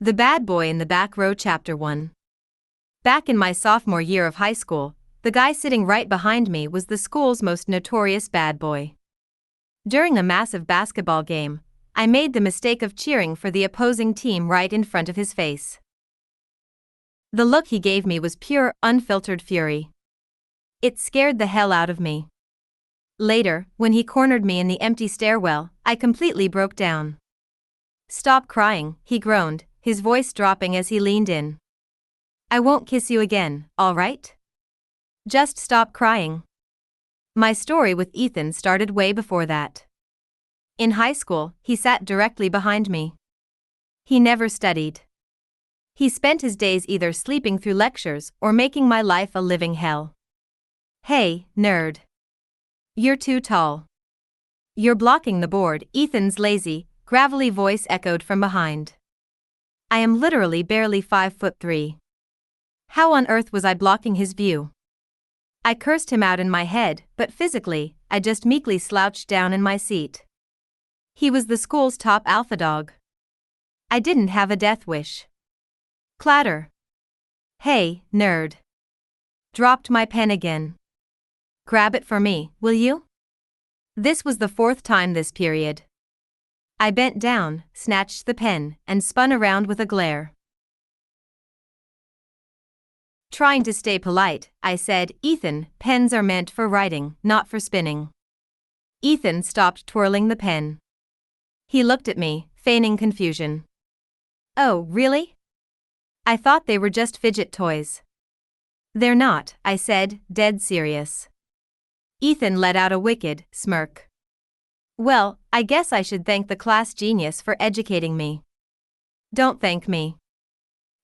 The Bad Boy in the Back Row Chapter 1. Back in my sophomore year of high school, the guy sitting right behind me was the school's most notorious bad boy. During a massive basketball game, I made the mistake of cheering for the opposing team right in front of his face. The look he gave me was pure, unfiltered fury. It scared the hell out of me. Later, when he cornered me in the empty stairwell, I completely broke down. "Stop crying," he groaned, his voice dropping as he leaned in. "I won't kiss you again, all right? Just stop crying." My story with Ethan started way before that. In high school, he sat directly behind me. He never studied. He spent his days either sleeping through lectures or making my life a living hell. "Hey, nerd. You're too tall. You're blocking the board," Ethan's lazy, gravelly voice echoed from behind. I am literally barely 5'3". How on earth was I blocking his view? I cursed him out in my head, but physically, I just meekly slouched down in my seat. He was the school's top alpha dog. I didn't have a death wish. Clatter. "Hey, nerd. Dropped my pen again. Grab it for me, will you?" This was the fourth time this period. I bent down, snatched the pen, and spun around with a glare. Trying to stay polite, I said, "Ethan, pens are meant for writing, not for spinning." Ethan stopped twirling the pen. He looked at me, feigning confusion. "Oh, really? I thought they were just fidget toys." "They're not," I said, dead serious. Ethan let out a wicked smirk. "Well, I guess I should thank the class genius for educating me." "Don't thank me.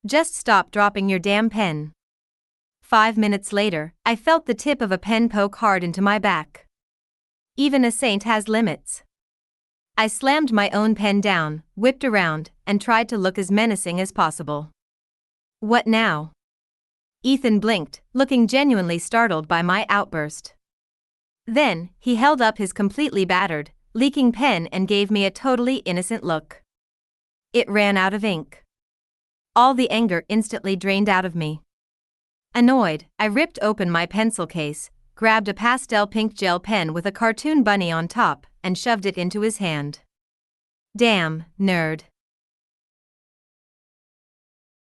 Just stop dropping your damn pen." 5 minutes later, I felt the tip of a pen poke hard into my back. Even a saint has limits. I slammed my own pen down, whipped around, and tried to look as menacing as possible. "What now?" Ethan blinked, looking genuinely startled by my outburst. Then, he held up his completely battered, leaking pen and gave me a totally innocent look. It ran out of ink. All the anger instantly drained out of me. Annoyed, I ripped open my pencil case, grabbed a pastel pink gel pen with a cartoon bunny on top, and shoved it into his hand. "Damn, nerd.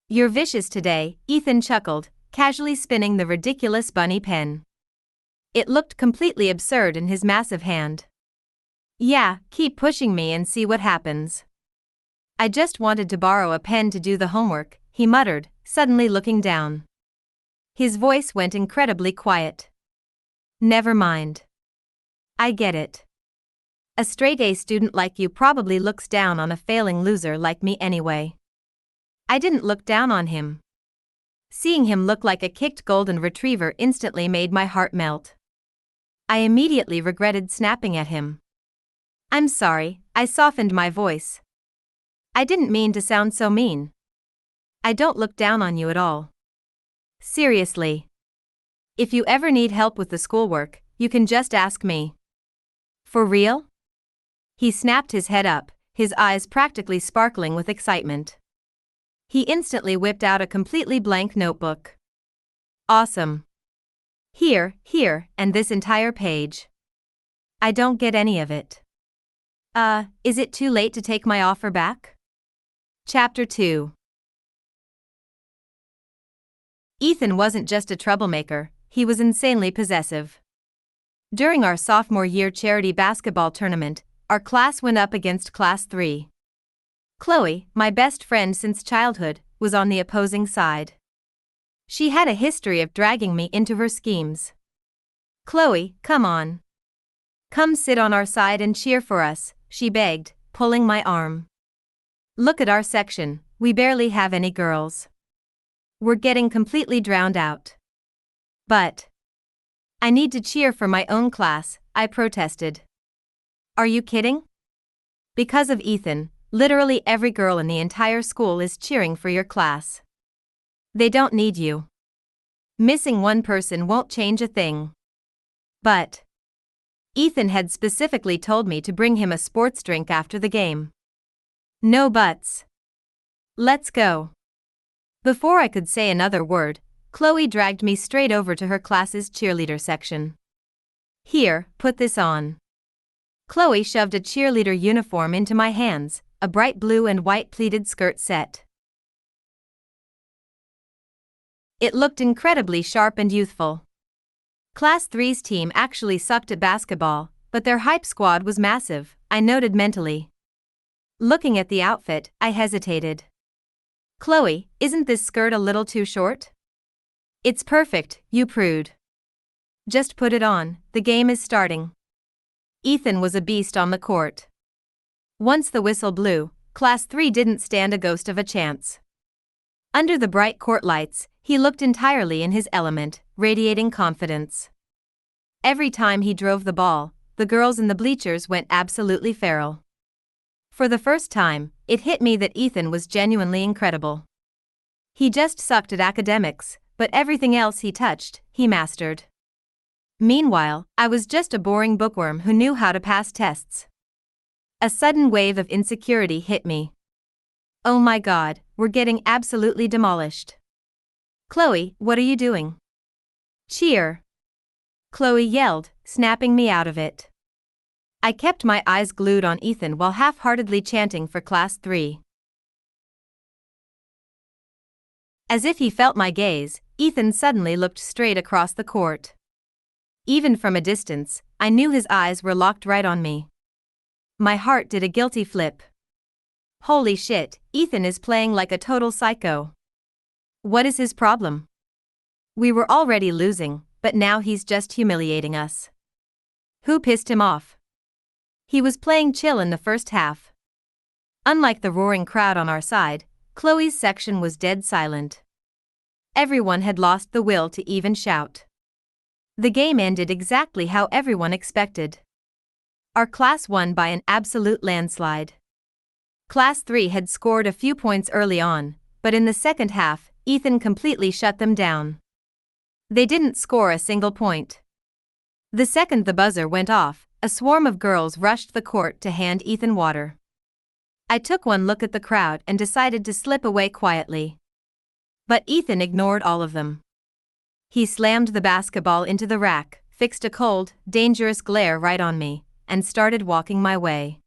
You're vicious today," Ethan chuckled, casually spinning the ridiculous bunny pen. It looked completely absurd in his massive hand. "Yeah, keep pushing me and see what happens." "I just wanted to borrow a pen to do the homework," he muttered, suddenly looking down. His voice went incredibly quiet. "Never mind. I get it. A straight-A student like you probably looks down on a failing loser like me anyway." I didn't look down on him. Seeing him look like a kicked golden retriever instantly made my heart melt. I immediately regretted snapping at him. "I'm sorry," I softened my voice. "I didn't mean to sound so mean. I don't look down on you at all. Seriously. If you ever need help with the schoolwork, you can just ask me." "For real?" He snapped his head up, his eyes practically sparkling with excitement. He instantly whipped out a completely blank notebook. "Awesome. Here, and this entire page." "I don't get any of it." Is it too late to take my offer back?" Chapter 2. Ethan wasn't just a troublemaker, he was insanely possessive. During our sophomore year charity basketball tournament, our class went up against Class 3. Chloe, my best friend since childhood, was on the opposing side. She had a history of dragging me into her schemes. "Chloe, come on. Come sit on our side and cheer for us," she begged, pulling my arm. "Look at our section, we barely have any girls. We're getting completely drowned out." "But I need to cheer for my own class," I protested. "Are you kidding? Because of Ethan, literally every girl in the entire school is cheering for your class. They don't need you. Missing one person won't change a thing." "But Ethan had specifically told me to bring him a sports drink after the game." "No buts. Let's go. Before I could say another word, Chloe dragged me straight over to her class's cheerleader section. Here, put this on. Chloe shoved a cheerleader uniform into my hands, a bright blue and white pleated skirt set. It looked incredibly sharp and youthful. Class 3's team actually sucked at basketball, but their hype squad was massive, I noted mentally. Looking at the outfit, I hesitated. Chloe, isn't this skirt a little too short? It's perfect, you prude. Just put it on, the game is starting. Ethan was a beast on the court. Once the whistle blew, Class 3 didn't stand a ghost of a chance. Under the bright court lights, he looked entirely in his element, radiating confidence. Every time he drove the ball, the girls in the bleachers went absolutely feral. For the first time, it hit me that Ethan was genuinely incredible. He just sucked at academics, but everything else he touched, he mastered. Meanwhile, I was just a boring bookworm who knew how to pass tests. A sudden wave of insecurity hit me. Oh my God, we're getting absolutely demolished. Chloe, what are you doing? Cheer! Chloe yelled, snapping me out of it. I kept my eyes glued on Ethan while half-heartedly chanting for Class 3. As if he felt my gaze, Ethan suddenly looked straight across the court. Even from a distance, I knew his eyes were locked right on me. My heart did a guilty flip. Holy shit, Ethan is playing like a total psycho. What is his problem? We were already losing, but now he's just humiliating us. Who pissed him off? He was playing chill in the first half. Unlike the roaring crowd on our side, Chloe's section was dead silent. Everyone had lost the will to even shout. The game ended exactly how everyone expected. Our class won by an absolute landslide. Class 3 had scored a few points early on, but in the second half, Ethan completely shut them down. They didn't score a single point. The second the buzzer went off, a swarm of girls rushed the court to hand Ethan water. I took one look at the crowd and decided to slip away quietly. But Ethan ignored all of them. He slammed the basketball into the rack, fixed a cold, dangerous glare right on me, and started walking my way.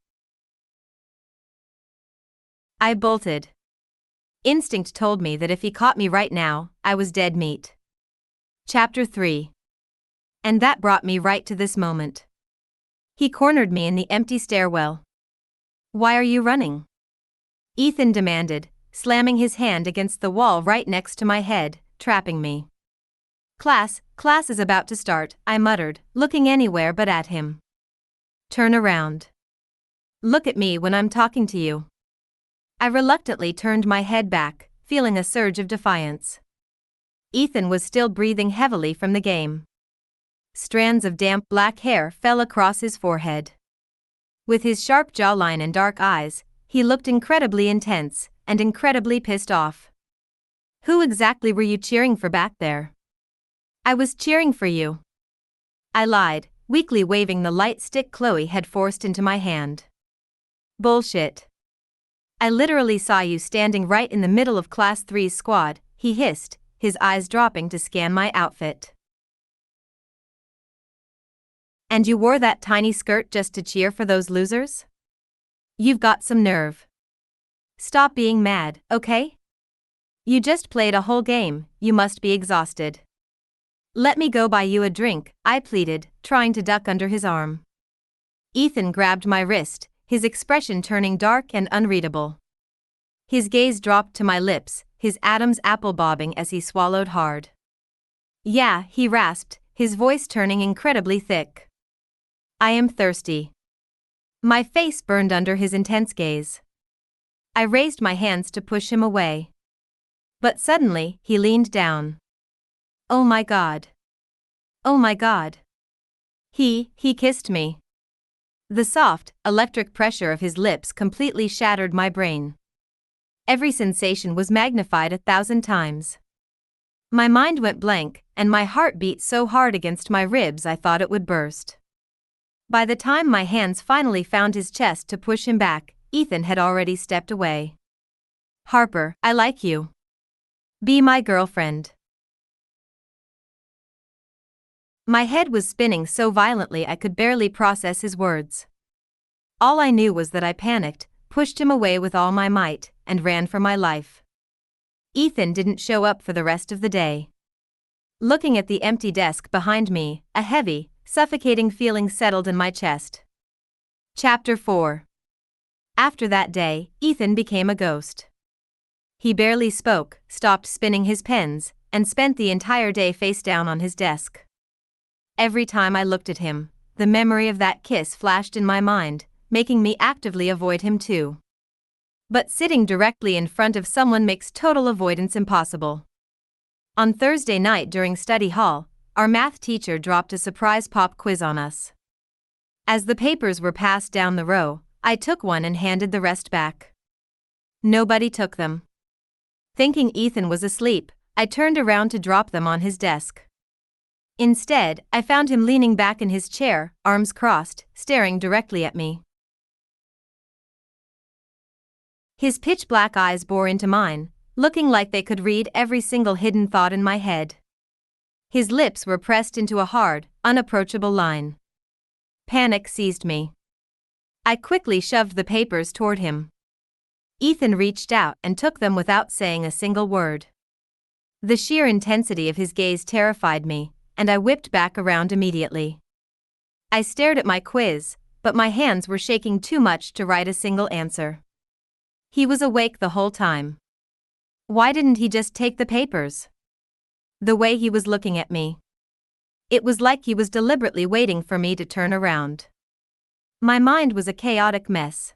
I bolted. Instinct told me that if he caught me right now, I was dead meat. Chapter 3. And that brought me right to this moment. He cornered me in the empty stairwell. Why are you running? Ethan demanded, slamming his hand against the wall right next to my head, trapping me. Class is about to start, I muttered, looking anywhere but at him. Turn around. Look at me when I'm talking to you. I reluctantly turned my head back, feeling a surge of defiance. Ethan was still breathing heavily from the game. Strands of damp black hair fell across his forehead. With his sharp jawline and dark eyes, he looked incredibly intense and incredibly pissed off. Who exactly were you cheering for back there? I was cheering for you. I lied, weakly waving the light stick Chloe had forced into my hand. Bullshit. I literally saw you standing right in the middle of Class 3's squad, he hissed, his eyes dropping to scan my outfit. And you wore that tiny skirt just to cheer for those losers? You've got some nerve. Stop being mad, okay? You just played a whole game, you must be exhausted. Let me go buy you a drink, I pleaded, trying to duck under his arm. Ethan grabbed my wrist, his expression turning dark and unreadable. His gaze dropped to my lips, his Adam's apple bobbing as he swallowed hard. Yeah, he rasped, his voice turning incredibly thick. I am thirsty. My face burned under his intense gaze. I raised my hands to push him away. But suddenly, he leaned down. Oh my God. Oh my God. He kissed me. The soft, electric pressure of his lips completely shattered my brain. Every sensation was magnified 1,000 times. My mind went blank, and my heart beat so hard against my ribs I thought it would burst. By the time my hands finally found his chest to push him back, Ethan had already stepped away. Harper, I like you. Be my girlfriend. My head was spinning so violently I could barely process his words. All I knew was that I panicked, pushed him away with all my might, and ran for my life. Ethan didn't show up for the rest of the day. Looking at the empty desk behind me, a heavy, suffocating feeling settled in my chest. Chapter 4. After that day, Ethan became a ghost. He barely spoke, stopped spinning his pens, and spent the entire day face down on his desk. Every time I looked at him, the memory of that kiss flashed in my mind, making me actively avoid him too. But sitting directly in front of someone makes total avoidance impossible. On Thursday night during study hall, our math teacher dropped a surprise pop quiz on us. As the papers were passed down the row, I took one and handed the rest back. Nobody took them. Thinking Ethan was asleep, I turned around to drop them on his desk. Instead, I found him leaning back in his chair, arms crossed, staring directly at me. His pitch-black eyes bore into mine, looking like they could read every single hidden thought in my head. His lips were pressed into a hard, unapproachable line. Panic seized me. I quickly shoved the papers toward him. Ethan reached out and took them without saying a single word. The sheer intensity of his gaze terrified me, and I whipped back around immediately. I stared at my quiz, but my hands were shaking too much to write a single answer. He was awake the whole time. Why didn't he just take the papers? The way he was looking at me. It was like he was deliberately waiting for me to turn around. My mind was a chaotic mess.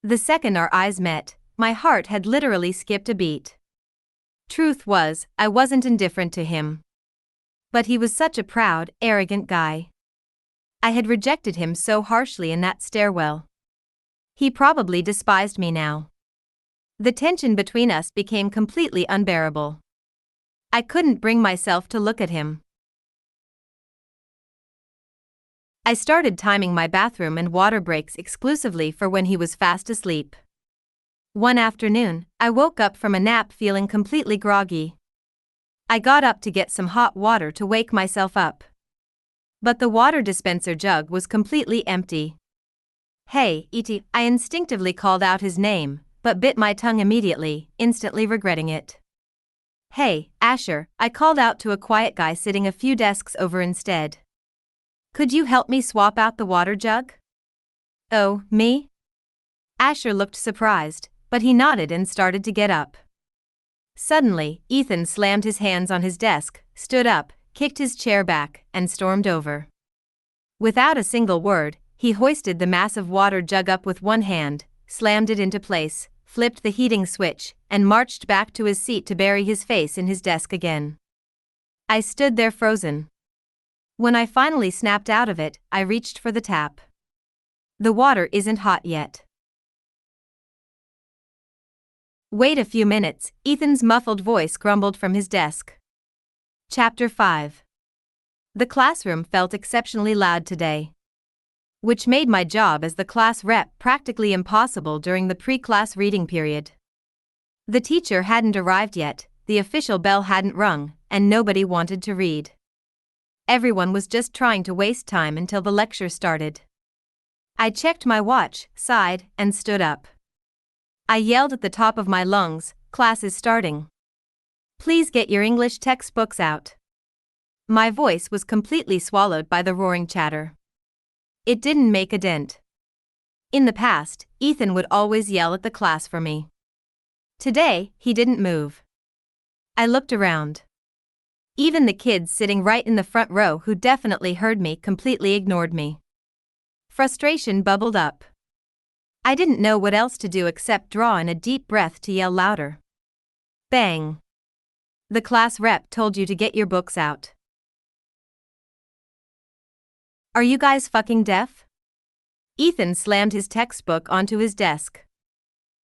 The second our eyes met, my heart had literally skipped a beat. Truth was, I wasn't indifferent to him. But he was such a proud, arrogant guy. I had rejected him so harshly in that stairwell. He probably despised me now. The tension between us became completely unbearable. I couldn't bring myself to look at him. I started timing my bathroom and water breaks exclusively for when he was fast asleep. One afternoon, I woke up from a nap feeling completely groggy. I got up to get some hot water to wake myself up. But the water dispenser jug was completely empty. Hey, E.T., I instinctively called out his name, but bit my tongue immediately, instantly regretting it. Hey, Asher, I called out to a quiet guy sitting a few desks over instead. Could you help me swap out the water jug? Oh, me? Asher looked surprised, but he nodded and started to get up. Suddenly, Ethan slammed his hands on his desk, stood up, kicked his chair back, and stormed over. Without a single word, he hoisted the massive water jug up with one hand, slammed it into place, flipped the heating switch, and marched back to his seat to bury his face in his desk again. I stood there frozen. When I finally snapped out of it, I reached for the tap. The water isn't hot yet. Wait a few minutes, Ethan's muffled voice grumbled from his desk. Chapter 5. The classroom felt exceptionally loud today, which made my job as the class rep practically impossible during the pre-class reading period. The teacher hadn't arrived yet, the official bell hadn't rung, and nobody wanted to read. Everyone was just trying to waste time until the lecture started. I checked my watch, sighed, and stood up. I yelled at the top of my lungs, "Class is starting. Please get your English textbooks out." My voice was completely swallowed by the roaring chatter. It didn't make a dent. In the past, Ethan would always yell at the class for me. Today, he didn't move. I looked around. Even the kids sitting right in the front row who definitely heard me completely ignored me. Frustration bubbled up. I didn't know what else to do except draw in a deep breath to yell louder. Bang! The class rep told you to get your books out. Are you guys fucking deaf? Ethan slammed his textbook onto his desk.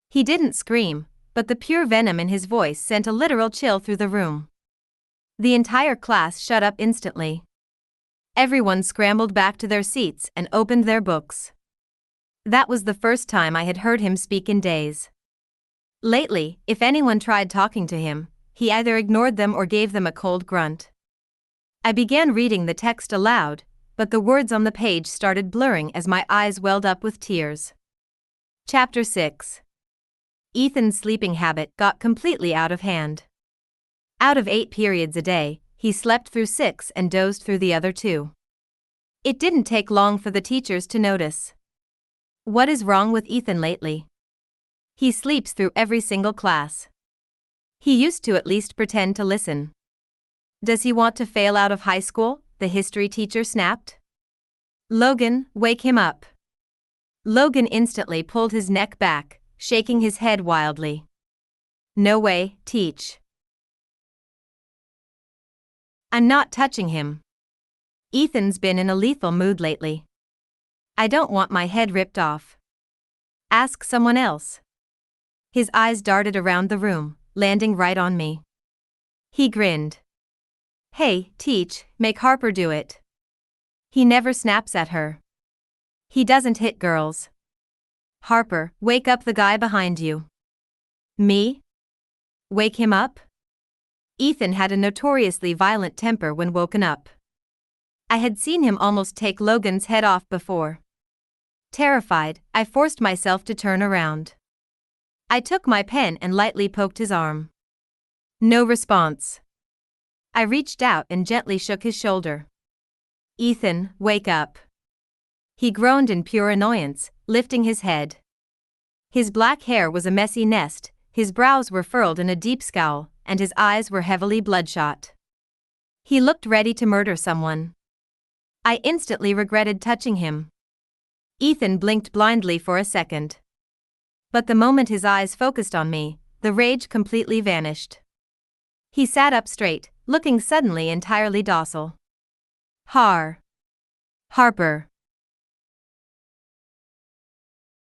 He didn't scream, but the pure venom in his voice sent a literal chill through the room. The entire class shut up instantly. Everyone scrambled back to their seats and opened their books. That was the first time I had heard him speak in days. Lately, if anyone tried talking to him, he either ignored them or gave them a cold grunt. I began reading the text aloud, but the words on the page started blurring as my eyes welled up with tears. Chapter 6. Ethan's sleeping habit got completely out of hand. Out of 8 periods a day, he slept through 6 and dozed through the other 2. It didn't take long for the teachers to notice. What is wrong with Ethan lately? He sleeps through every single class. He used to at least pretend to listen. Does he want to fail out of high school? The history teacher snapped. Logan, wake him up. Logan instantly pulled his neck back, shaking his head wildly. No way, teach. I'm not touching him. Ethan's been in a lethal mood lately. I don't want my head ripped off. Ask someone else. His eyes darted around the room, landing right on me. He grinned. Hey, teach, make Harper do it. He never snaps at her. He doesn't hit girls. Harper, wake up the guy behind you. Me? Wake him up? Ethan had a notoriously violent temper when woken up. I had seen him almost take Logan's head off before. Terrified, I forced myself to turn around. I took my pen and lightly poked his arm. No response. I reached out and gently shook his shoulder. Ethan, wake up. He groaned in pure annoyance, lifting his head. His black hair was a messy nest, his brows were furrowed in a deep scowl, and his eyes were heavily bloodshot. He looked ready to murder someone. I instantly regretted touching him. Ethan blinked blindly for a second. But the moment his eyes focused on me, the rage completely vanished. He sat up straight, looking suddenly entirely docile. Harper.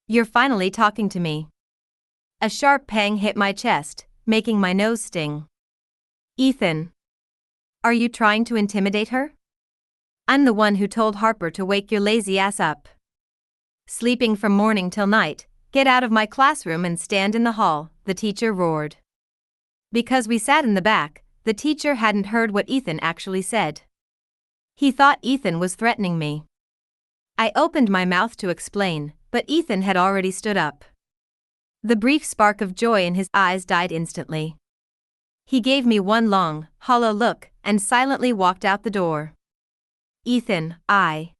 You're finally talking to me. A sharp pang hit my chest, making my nose sting. Ethan. Are you trying to intimidate her? I'm the one who told Harper to wake your lazy ass up. Sleeping from morning till night, get out of my classroom and stand in the hall, the teacher roared. Because we sat in the back, the teacher hadn't heard what Ethan actually said. He thought Ethan was threatening me. I opened my mouth to explain, but Ethan had already stood up. The brief spark of joy in his eyes died instantly. He gave me one long, hollow look and silently walked out the door. Ethan, I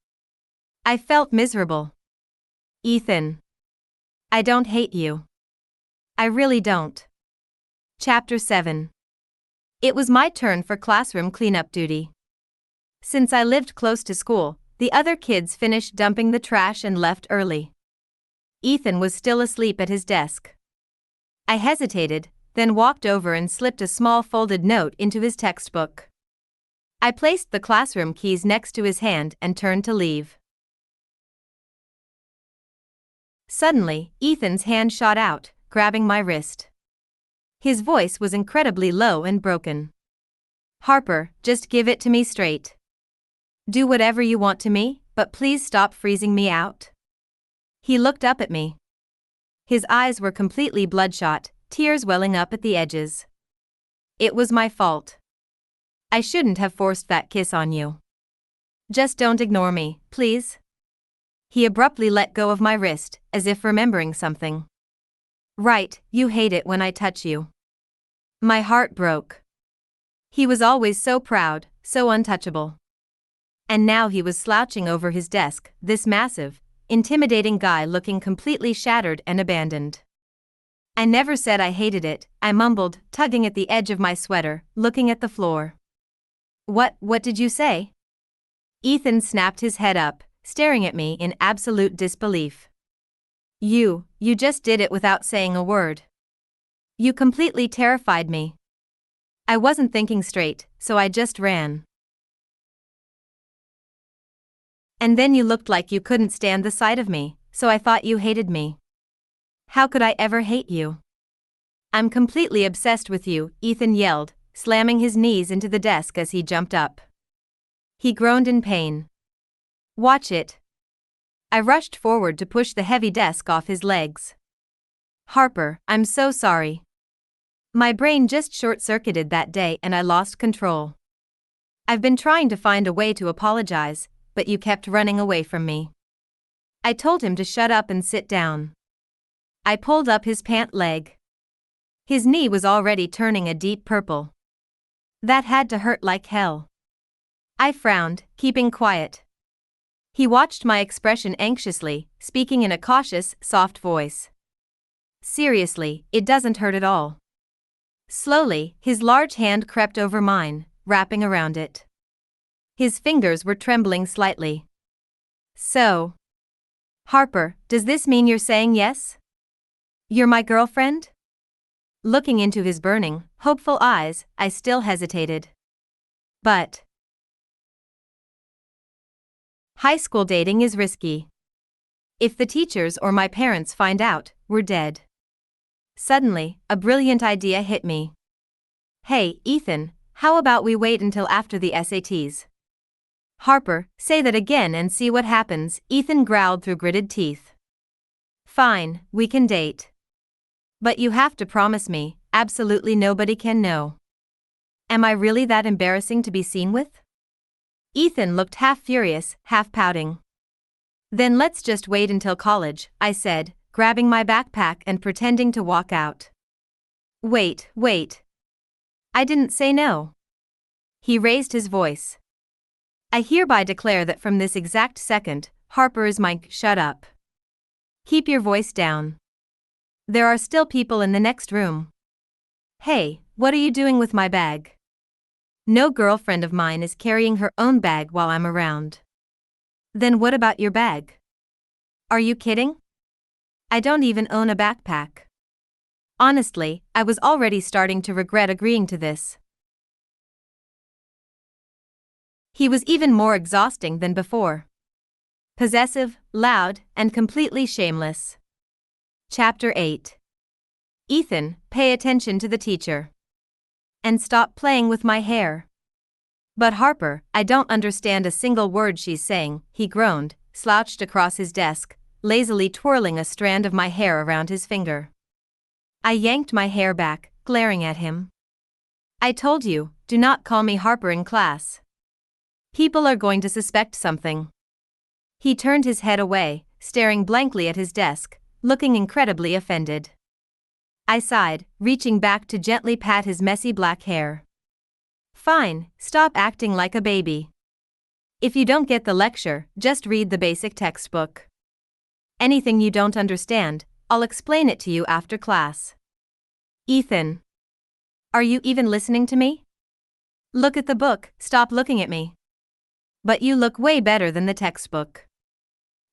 felt miserable. Ethan. I don't hate you. I really don't. Chapter 7. It was my turn for classroom cleanup duty. Since I lived close to school, the other kids finished dumping the trash and left early. Ethan was still asleep at his desk. I hesitated, then walked over and slipped a small folded note into his textbook. I placed the classroom keys next to his hand and turned to leave. Suddenly, Ethan's hand shot out, grabbing my wrist. His voice was incredibly low and broken. Harper, just give it to me straight. Do whatever you want to me, but please stop freezing me out. He looked up at me. His eyes were completely bloodshot, tears welling up at the edges. It was my fault. I shouldn't have forced that kiss on you. Just don't ignore me, please. He abruptly let go of my wrist, as if remembering something. Right, you hate it when I touch you. My heart broke. He was always so proud, so untouchable. And now he was slouching over his desk, this massive, intimidating guy looking completely shattered and abandoned. I never said I hated it, I mumbled, tugging at the edge of my sweater, looking at the floor. What did you say? Ethan snapped his head up, staring at me in absolute disbelief. You just did it without saying a word. You completely terrified me. I wasn't thinking straight, so I just ran. And then you looked like you couldn't stand the sight of me, so I thought you hated me. How could I ever hate you? I'm completely obsessed with you, Ethan yelled, slamming his knees into the desk as he jumped up. He groaned in pain. Watch it. I rushed forward to push the heavy desk off his legs. Harper, I'm so sorry. My brain just short-circuited that day and I lost control. I've been trying to find a way to apologize, but you kept running away from me. I told him to shut up and sit down. I pulled up his pant leg. His knee was already turning a deep purple. That had to hurt like hell. I frowned, keeping quiet. He watched my expression anxiously, speaking in a cautious, soft voice. Seriously, it doesn't hurt at all. Slowly, his large hand crept over mine, wrapping around it. His fingers were trembling slightly. So, Harper, does this mean you're saying yes? You're my girlfriend? Looking into his burning, hopeful eyes, I still hesitated. But high school dating is risky. If the teachers or my parents find out, we're dead. Suddenly, a brilliant idea hit me. Hey, Ethan, how about we wait until after the SATs? Harper, say that again and see what happens, Ethan growled through gritted teeth. Fine, we can date. But you have to promise me, absolutely nobody can know. Am I really that embarrassing to be seen with? Ethan looked half furious, half pouting. Then let's just wait until college, I said, grabbing my backpack and pretending to walk out. Wait. I didn't say no. He raised his voice. I hereby declare that from this exact second, Harper is mine. Shut up. Keep your voice down. There are still people in the next room. Hey, what are you doing with my bag? No girlfriend of mine is carrying her own bag while I'm around. Then what about your bag? Are you kidding? I don't even own a backpack. Honestly, I was already starting to regret agreeing to this. He was even more exhausting than before. Possessive, loud, and completely shameless. Chapter 8. Ethan, pay attention to the teacher. And stop playing with my hair. But Harper, I don't understand a single word she's saying, he groaned, slouched across his desk, lazily twirling a strand of my hair around his finger. I yanked my hair back, glaring at him. I told you, do not call me Harper in class. People are going to suspect something. He turned his head away, staring blankly at his desk, looking incredibly offended. I sighed, reaching back to gently pat his messy black hair. Fine, stop acting like a baby. If you don't get the lecture, just read the basic textbook. Anything you don't understand, I'll explain it to you after class. Ethan. Are you even listening to me? Look at the book, stop looking at me. But you look way better than the textbook.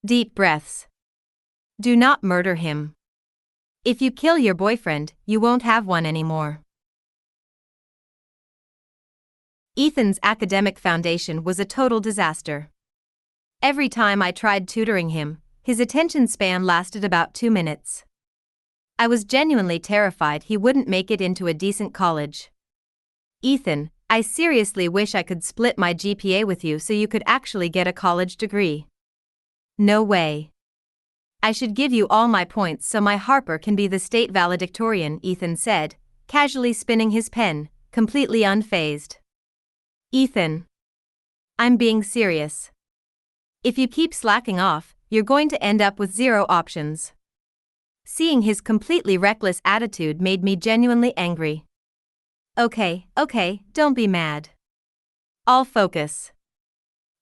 Deep breaths. Do not murder him. If you kill your boyfriend, you won't have one anymore. Ethan's academic foundation was a total disaster. Every time I tried tutoring him, his attention span lasted about 2 minutes. I was genuinely terrified he wouldn't make it into a decent college. Ethan, I seriously wish I could split my GPA with you so you could actually get a college degree. No way. I should give you all my points so my Harper can be the state valedictorian, Ethan said, casually spinning his pen, completely unfazed. Ethan. I'm being serious. If you keep slacking off, you're going to end up with 0 options. Seeing his completely reckless attitude made me genuinely angry. Okay, don't be mad. I'll focus.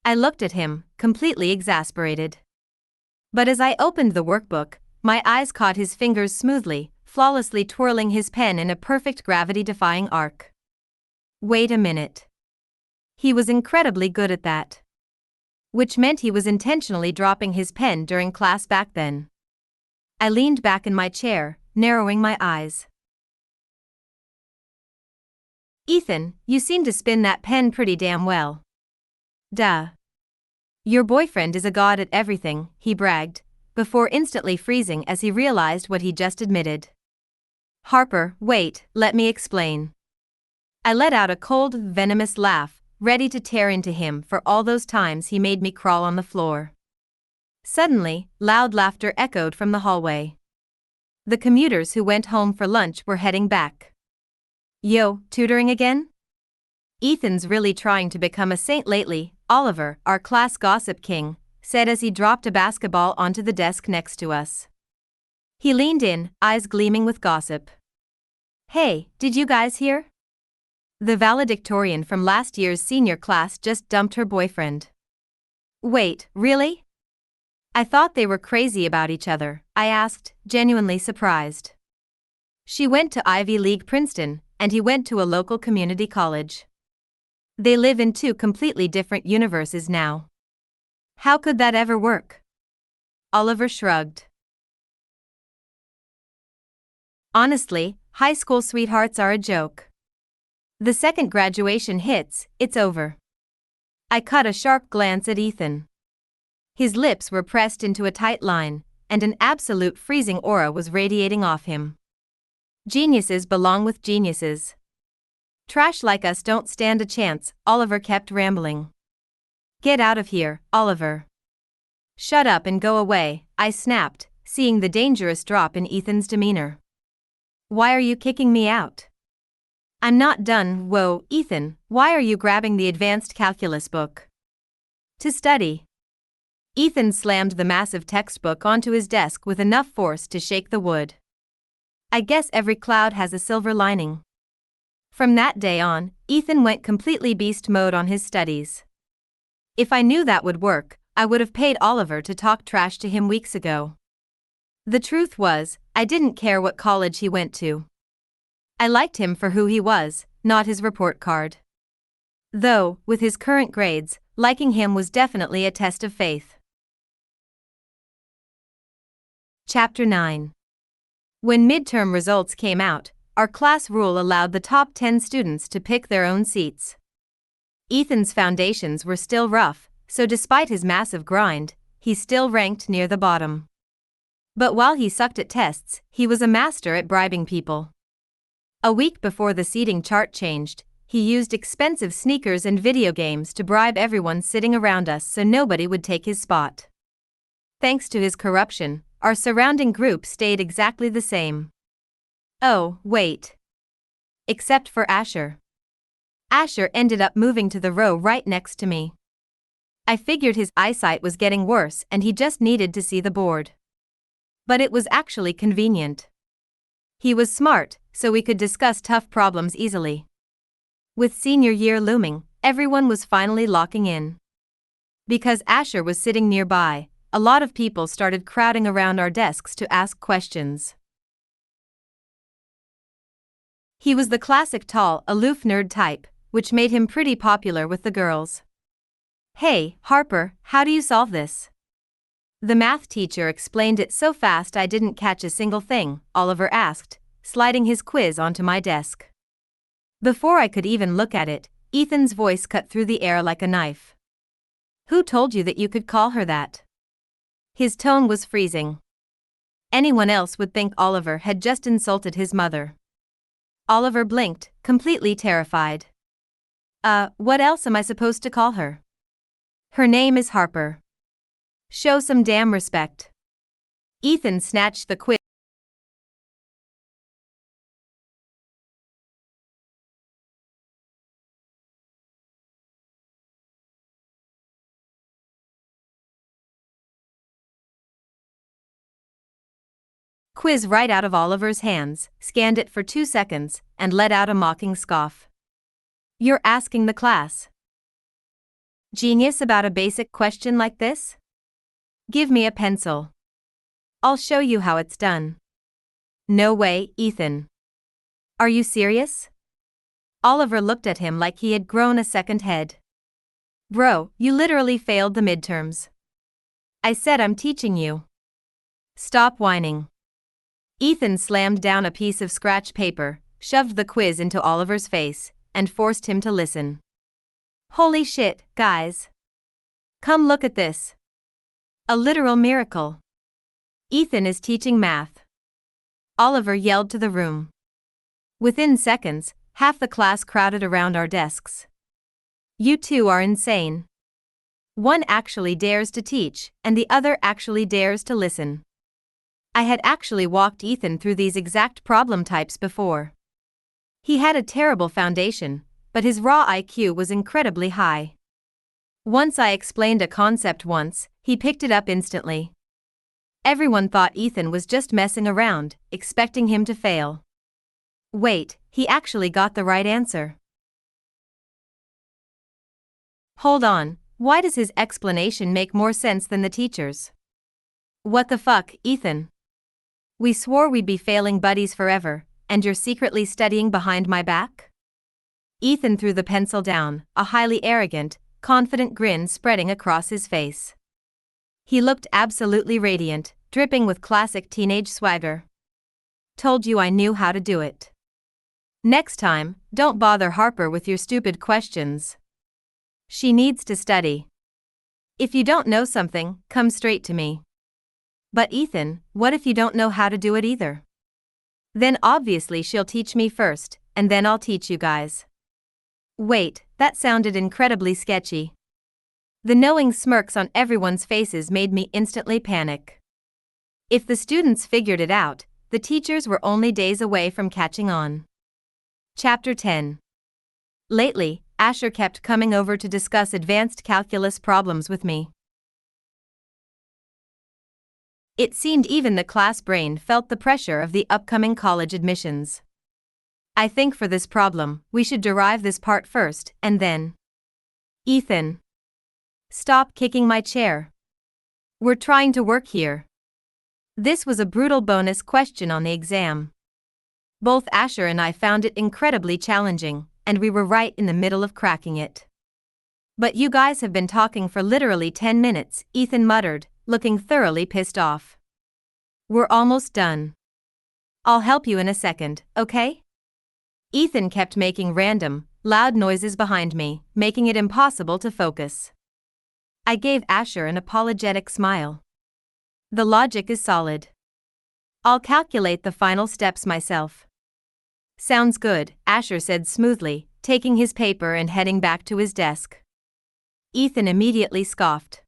I looked at him, completely exasperated. But as I opened the workbook, my eyes caught his fingers smoothly, flawlessly twirling his pen in a perfect gravity-defying arc. Wait a minute. He was incredibly good at that. Which meant he was intentionally dropping his pen during class back then. I leaned back in my chair, narrowing my eyes. Ethan, you seem to spin that pen pretty damn well. Duh. Your boyfriend is a god at everything, he bragged, before instantly freezing as he realized what he just admitted. Harper, wait, let me explain. I let out a cold, venomous laugh, ready to tear into him for all those times he made me crawl on the floor. Suddenly, loud laughter echoed from the hallway. The commuters who went home for lunch were heading back. Yo, tutoring again? Ethan's really trying to become a saint lately, Oliver, our class gossip king, said as he dropped a basketball onto the desk next to us. He leaned in, eyes gleaming with gossip. Hey, did you guys hear? The valedictorian from last year's senior class just dumped her boyfriend. Wait, really? I thought they were crazy about each other, I asked, genuinely surprised. She went to Ivy League Princeton, and he went to a local community college. They live in two completely different universes now. How could that ever work? Oliver shrugged. Honestly, high school sweethearts are a joke. The second graduation hits, it's over. I caught a sharp glance at Ethan. His lips were pressed into a tight line, and an absolute freezing aura was radiating off him. Geniuses belong with geniuses. Trash like us don't stand a chance, Oliver kept rambling. Get out of here, Oliver. Shut up and go away, I snapped, seeing the dangerous drop in Ethan's demeanor. Why are you kicking me out? I'm not done. Whoa, Ethan, why are you grabbing the advanced calculus book? To study. Ethan slammed the massive textbook onto his desk with enough force to shake the wood. I guess every cloud has a silver lining. From that day on, Ethan went completely beast mode on his studies. If I knew that would work, I would have paid Oliver to talk trash to him weeks ago. The truth was, I didn't care what college he went to. I liked him for who he was, not his report card. Though, with his current grades, liking him was definitely a test of faith. Chapter 9. When midterm results came out, our class rule allowed the top 10 students to pick their own seats. Ethan's foundations were still rough, so despite his massive grind, he still ranked near the bottom. But while he sucked at tests, he was a master at bribing people. A week before the seating chart changed, he used expensive sneakers and video games to bribe everyone sitting around us so nobody would take his spot. Thanks to his corruption, our surrounding group stayed exactly the same. Oh, wait. Except for Asher. Asher ended up moving to the row right next to me. I figured his eyesight was getting worse and he just needed to see the board. But it was actually convenient. He was smart, so we could discuss tough problems easily. With senior year looming, everyone was finally locking in. Because Asher was sitting nearby, a lot of people started crowding around our desks to ask questions. He was the classic tall, aloof nerd type, which made him pretty popular with the girls. Hey, Harper, how do you solve this? The math teacher explained it so fast I didn't catch a single thing, Oliver asked, sliding his quiz onto my desk. Before I could even look at it, Ethan's voice cut through the air like a knife. Who told you that you could call her that? His tone was freezing. Anyone else would think Oliver had just insulted his mother. Oliver blinked, completely terrified. What else am I supposed to call her? Her name is Harper. Show some damn respect. Ethan snatched the quiz right out of Oliver's hands, scanned it for 2 seconds, and let out a mocking scoff. You're asking the class genius about a basic question like this? Give me a pencil. I'll show you how it's done. No way, Ethan. Are you serious? Oliver looked at him like he had grown a second head. Bro, you literally failed the midterms. I said I'm teaching you. Stop whining. Ethan slammed down a piece of scratch paper, shoved the quiz into Oliver's face, and forced him to listen. Holy shit, guys. Come look at this. A literal miracle. Ethan is teaching math. Oliver yelled to the room. Within seconds, half the class crowded around our desks. You two are insane. One actually dares to teach, and the other actually dares to listen. I had actually walked Ethan through these exact problem types before. He had a terrible foundation, but his raw IQ was incredibly high. Once I explained a concept once, he picked it up instantly. Everyone thought Ethan was just messing around, expecting him to fail. Wait, he actually got the right answer. Hold on, why does his explanation make more sense than the teacher's? What the fuck, Ethan? We swore we'd be failing buddies forever, and you're secretly studying behind my back? Ethan threw the pencil down, a highly arrogant, confident grin spreading across his face. He looked absolutely radiant, dripping with classic teenage swagger. Told you I knew how to do it. Next time, don't bother Harper with your stupid questions. She needs to study. If you don't know something, come straight to me. But Ethan, what if you don't know how to do it either? Then obviously she'll teach me first, and then I'll teach you guys. Wait, that sounded incredibly sketchy. The knowing smirks on everyone's faces made me instantly panic. If the students figured it out, the teachers were only days away from catching on. Chapter 10. Lately, Asher kept coming over to discuss advanced calculus problems with me. It seemed even the class brain felt the pressure of the upcoming college admissions. I think for this problem, we should derive this part first, and then. Ethan. Stop kicking my chair. We're trying to work here. This was a brutal bonus question on the exam. Both Asher and I found it incredibly challenging, and we were right in the middle of cracking it. But you guys have been talking for literally 10 minutes, Ethan muttered, looking thoroughly pissed off. We're almost done. I'll help you in a second, okay? Ethan kept making random, loud noises behind me, making it impossible to focus. I gave Asher an apologetic smile. The logic is solid. I'll calculate the final steps myself. Sounds good, Asher said smoothly, taking his paper and heading back to his desk. Ethan immediately scoffed.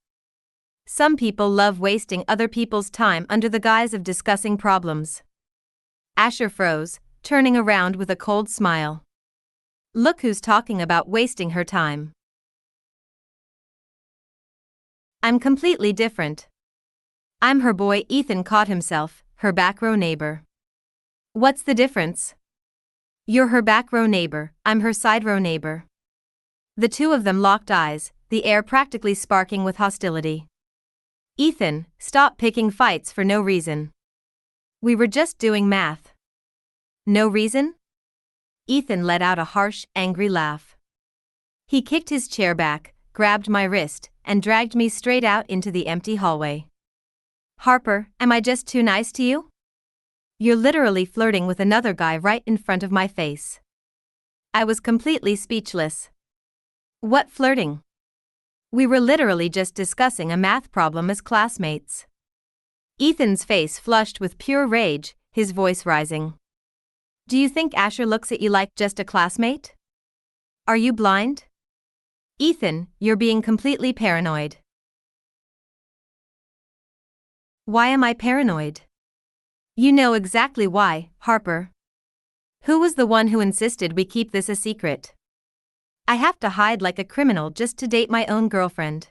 Some people love wasting other people's time under the guise of discussing problems. Asher froze, turning around with a cold smile. Look who's talking about wasting her time. I'm completely different. I'm her boy. Ethan caught himself, her back row neighbor. What's the difference? You're her back row neighbor, I'm her side row neighbor. The two of them locked eyes, the air practically sparking with hostility. Ethan, stop picking fights for no reason. We were just doing math. No reason? Ethan let out a harsh, angry laugh. He kicked his chair back, grabbed my wrist, and dragged me straight out into the empty hallway. Harper, am I just too nice to you? You're literally flirting with another guy right in front of my face. I was completely speechless. What flirting? We were literally just discussing a math problem as classmates. Ethan's face flushed with pure rage, his voice rising. Do you think Asher looks at you like just a classmate? Are you blind? Ethan, you're being completely paranoid. Why am I paranoid? You know exactly why, Harper. Who was the one who insisted we keep this a secret? I have to hide like a criminal just to date my own girlfriend.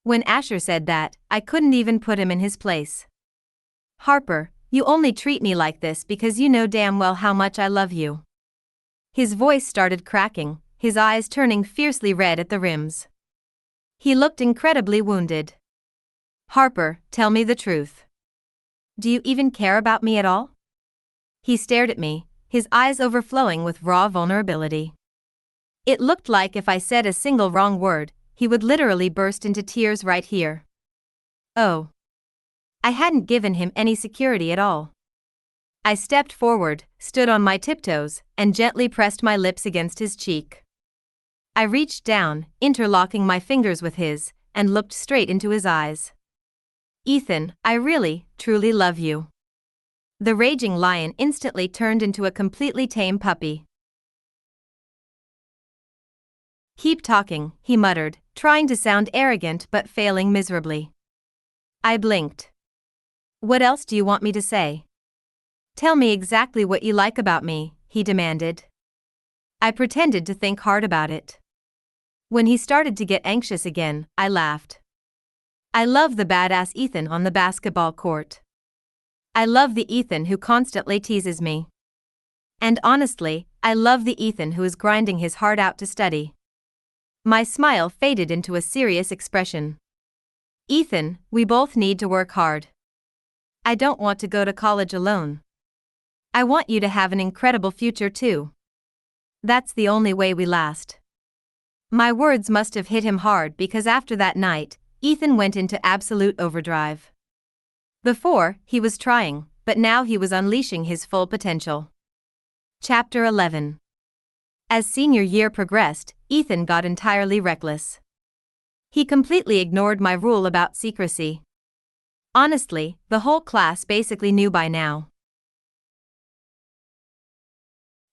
When Asher said that, I couldn't even put him in his place. Harper, you only treat me like this because you know damn well how much I love you. His voice started cracking, his eyes turning fiercely red at the rims. He looked incredibly wounded. Harper, tell me the truth. Do you even care about me at all? He stared at me, his eyes overflowing with raw vulnerability. It looked like if I said a single wrong word, he would literally burst into tears right here. Oh. I hadn't given him any security at all. I stepped forward, stood on my tiptoes, and gently pressed my lips against his cheek. I reached down, interlocking my fingers with his, and looked straight into his eyes. Ethan, I really, truly love you. The raging lion instantly turned into a completely tame puppy. Keep talking, he muttered, trying to sound arrogant but failing miserably. I blinked. What else do you want me to say? Tell me exactly what you like about me, he demanded. I pretended to think hard about it. When he started to get anxious again, I laughed. I love the badass Ethan on the basketball court. I love the Ethan who constantly teases me. And honestly, I love the Ethan who is grinding his heart out to study. My smile faded into a serious expression. Ethan, we both need to work hard. I don't want to go to college alone. I want you to have an incredible future too. That's the only way we last. My words must have hit him hard because after that night, Ethan went into absolute overdrive. Before, he was trying, but now he was unleashing his full potential. Chapter 11. As senior year progressed, Ethan got entirely reckless. He completely ignored my rule about secrecy. Honestly, the whole class basically knew by now.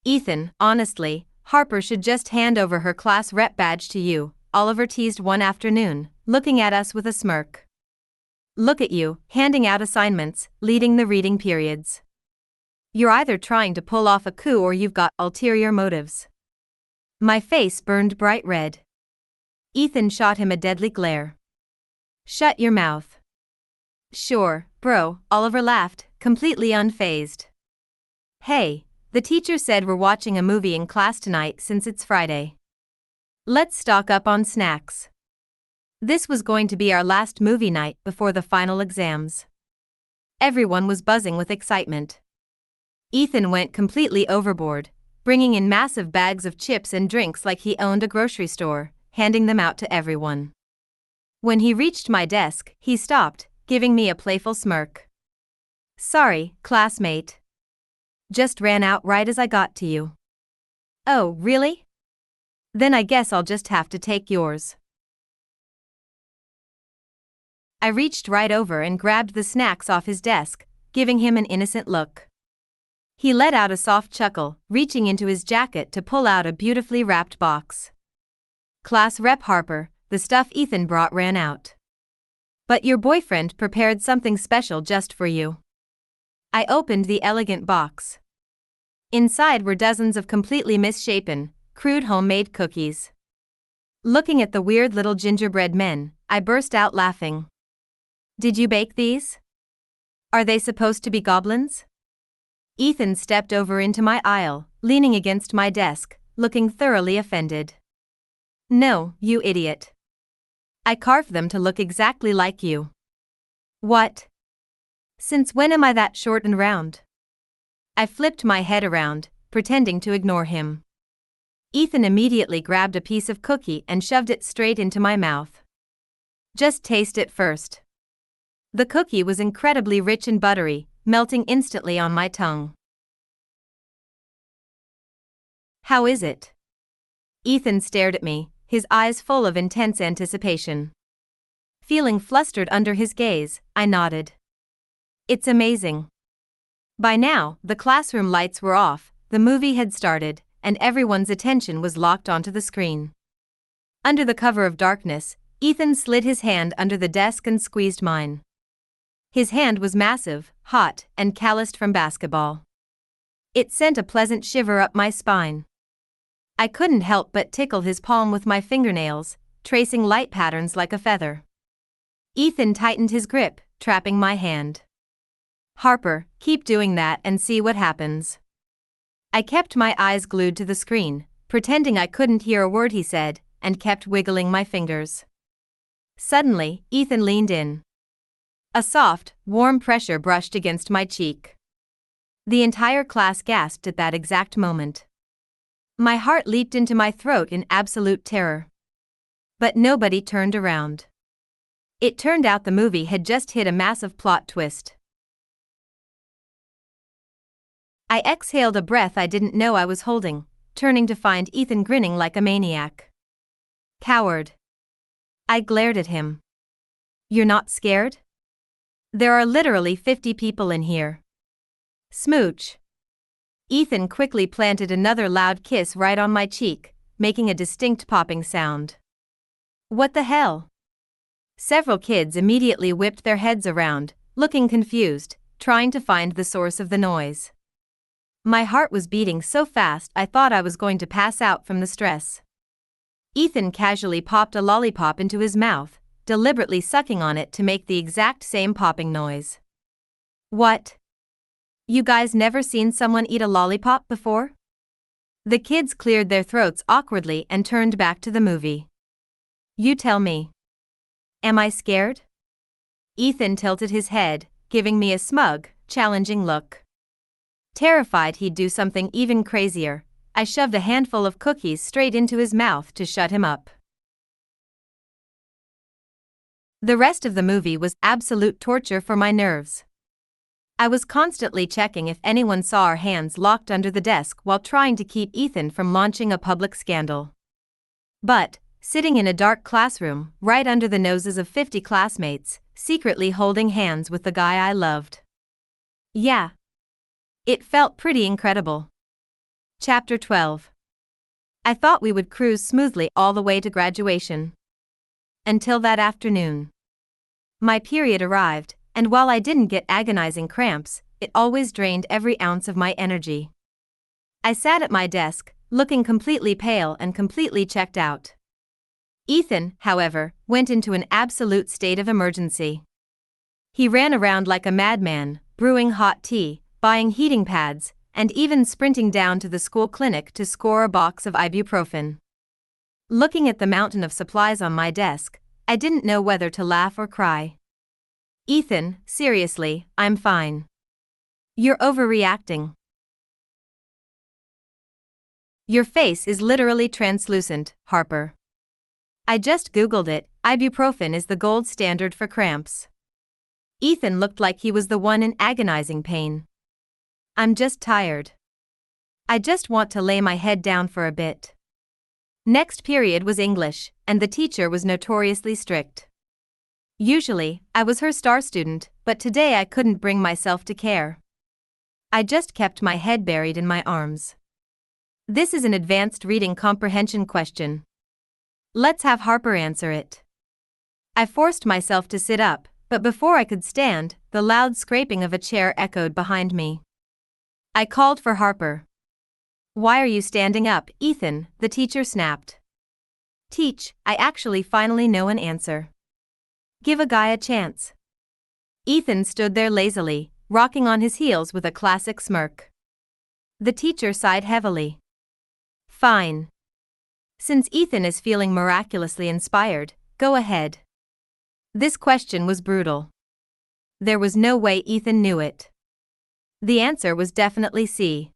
Ethan, honestly, Harper should just hand over her class rep badge to you, Oliver teased one afternoon, looking at us with a smirk. Look at you, handing out assignments, leading the reading periods. You're either trying to pull off a coup or you've got ulterior motives. My face burned bright red. Ethan shot him a deadly glare. Shut your mouth. Sure, bro, Oliver laughed, completely unfazed. Hey, the teacher said we're watching a movie in class tonight since it's Friday. Let's stock up on snacks. This was going to be our last movie night before the final exams. Everyone was buzzing with excitement. Ethan went completely overboard, bringing in massive bags of chips and drinks like he owned a grocery store, handing them out to everyone. When he reached my desk, he stopped, giving me a playful smirk. Sorry, classmate. Just ran out right as I got to you. Oh, really? Then I guess I'll just have to take yours. I reached right over and grabbed the snacks off his desk, giving him an innocent look. He let out a soft chuckle, reaching into his jacket to pull out a beautifully wrapped box. Class Rep Harper, the stuff Ethan brought ran out. But your boyfriend prepared something special just for you. I opened the elegant box. Inside were dozens of completely misshapen, crude homemade cookies. Looking at the weird little gingerbread men, I burst out laughing. Did you bake these? Are they supposed to be goblins? Ethan stepped over into my aisle, leaning against my desk, looking thoroughly offended. No, you idiot. I carved them to look exactly like you. What? Since when am I that short and round? I flipped my head around, pretending to ignore him. Ethan immediately grabbed a piece of cookie and shoved it straight into my mouth. Just taste it first. The cookie was incredibly rich and buttery, melting instantly on my tongue. How is it? Ethan stared at me, his eyes full of intense anticipation. Feeling flustered under his gaze, I nodded. It's amazing. By now, the classroom lights were off, the movie had started, and everyone's attention was locked onto the screen. Under the cover of darkness, Ethan slid his hand under the desk and squeezed mine. His hand was massive, hot, and calloused from basketball. It sent a pleasant shiver up my spine. I couldn't help but tickle his palm with my fingernails, tracing light patterns like a feather. Ethan tightened his grip, trapping my hand. Harper, keep doing that and see what happens. I kept my eyes glued to the screen, pretending I couldn't hear a word he said, and kept wiggling my fingers. Suddenly, Ethan leaned in. A soft, warm pressure brushed against my cheek. The entire class gasped at that exact moment. My heart leaped into my throat in absolute terror. But nobody turned around. It turned out the movie had just hit a massive plot twist. I exhaled a breath I didn't know I was holding, turning to find Ethan grinning like a maniac. Coward. I glared at him. You're not scared? There are literally 50 people in here. Smooch. Ethan quickly planted another loud kiss right on my cheek, making a distinct popping sound. What the hell? Several kids immediately whipped their heads around, looking confused, trying to find the source of the noise. My heart was beating so fast I thought I was going to pass out from the stress. Ethan casually popped a lollipop into his mouth, deliberately sucking on it to make the exact same popping noise. What? You guys never seen someone eat a lollipop before? The kids cleared their throats awkwardly and turned back to the movie. You tell me. Am I scared? Ethan tilted his head, giving me a smug, challenging look. Terrified he'd do something even crazier, I shoved a handful of cookies straight into his mouth to shut him up. The rest of the movie was absolute torture for my nerves. I was constantly checking if anyone saw our hands locked under the desk while trying to keep Ethan from launching a public scandal. But, sitting in a dark classroom, right under the noses of 50 classmates, secretly holding hands with the guy I loved. Yeah. It felt pretty incredible. Chapter 12. I thought we would cruise smoothly all the way to graduation. Until that afternoon. My period arrived, and while I didn't get agonizing cramps, it always drained every ounce of my energy. I sat at my desk, looking completely pale and completely checked out. Ethan, however, went into an absolute state of emergency. He ran around like a madman, brewing hot tea, buying heating pads, and even sprinting down to the school clinic to score a box of ibuprofen. Looking at the mountain of supplies on my desk, I didn't know whether to laugh or cry. Ethan, seriously, I'm fine. You're overreacting. Your face is literally translucent, Harper. I just Googled it, ibuprofen is the gold standard for cramps. Ethan looked like he was the one in agonizing pain. I'm just tired. I just want to lay my head down for a bit. Next period was English, and the teacher was notoriously strict. Usually, I was her star student, but today I couldn't bring myself to care. I just kept my head buried in my arms. This is an advanced reading comprehension question. Let's have Harper answer it. I forced myself to sit up, but before I could stand, the loud scraping of a chair echoed behind me. I called for Harper. Why are you standing up, Ethan? The teacher snapped. Teach, I actually finally know an answer. Give a guy a chance. Ethan stood there lazily, rocking on his heels with a classic smirk. The teacher sighed heavily. Fine. Since Ethan is feeling miraculously inspired, go ahead. This question was brutal. There was no way Ethan knew it. The answer was definitely C.